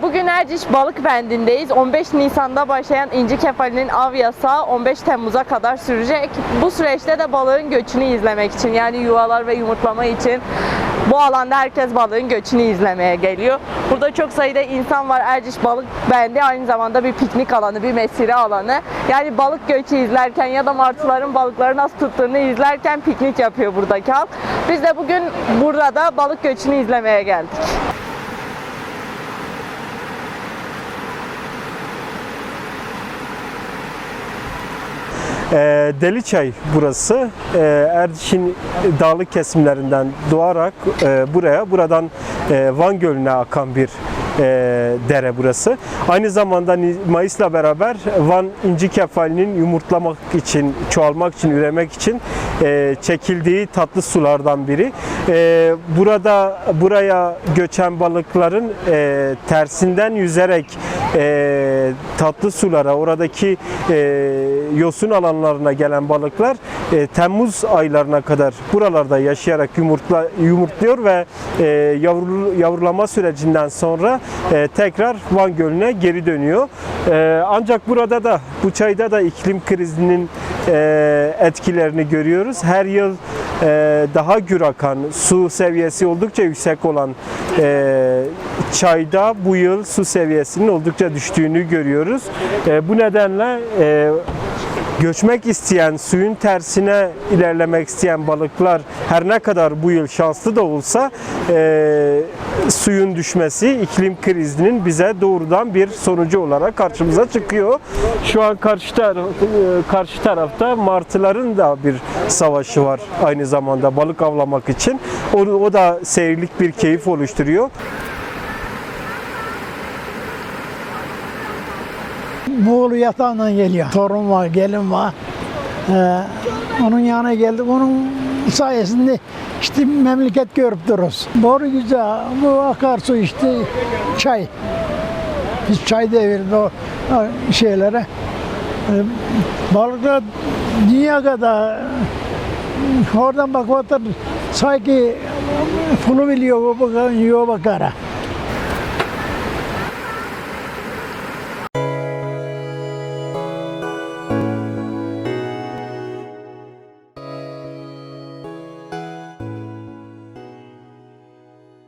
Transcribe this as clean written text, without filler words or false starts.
Bugün Erciş Balıkbendi'ndeyiz. 15 Nisan'da başlayan İnci Kefali'nin av yasağı 15 Temmuz'a kadar sürecek. Bu süreçte de balığın göçünü izlemek için, yani yuvalar ve yumurtlama için bu alanda herkes balığın göçünü izlemeye geliyor. Burada çok sayıda insan var. Erciş Balıkbendi aynı zamanda bir piknik alanı, bir mesire alanı. Yani balık göçü izlerken ya da martıların balıkları nasıl tuttuğunu izlerken piknik yapıyor buradaki halk. Biz de bugün burada balık göçünü izlemeye geldik. Deliçay burası. Erciş'in dağlık kesimlerinden doğarak buradan Van Gölü'ne akan bir dere burası. Aynı zamanda Mayıs'la beraber Van İnci Kefali'nin yumurtlamak için, çoğalmak için, üremek için çekildiği tatlı sulardan biri. Buraya göçen balıkların tersinden yüzerek tatlı sulara, oradaki yosun alanlarına gelen balıklar Temmuz aylarına kadar buralarda yaşayarak yumurtluyor ve yavrulama sürecinden sonra tekrar Van Gölü'ne geri dönüyor. Ancak burada da, bu çayda da iklim krizinin etkilerini görüyoruz. Her yıl daha gür akan, su seviyesi oldukça yüksek olan çayda bu yıl su seviyesinin oldukça düştüğünü görüyoruz. Bu nedenle göçmek isteyen, suyun tersine ilerlemek isteyen balıklar her ne kadar bu yıl şanslı da olsa suyun düşmesi iklim krizinin bize doğrudan bir sonucu olarak karşımıza çıkıyor. Şu an karşı tarafta martıların da bir savaşı var aynı zamanda balık avlamak için. O da seyirlik bir keyif oluşturuyor. Muğlu yatağından geliyor. Torun var, gelin var. Onun yanına geldik. Onun sayesinde işte memleket görüp dururuz. Boru güzel. Bu akarsu işte çay. Biz çay devirdik o şeylere. Balıklar dünya kadar oradan bak sanki fulu biliyor, yiyor bakara.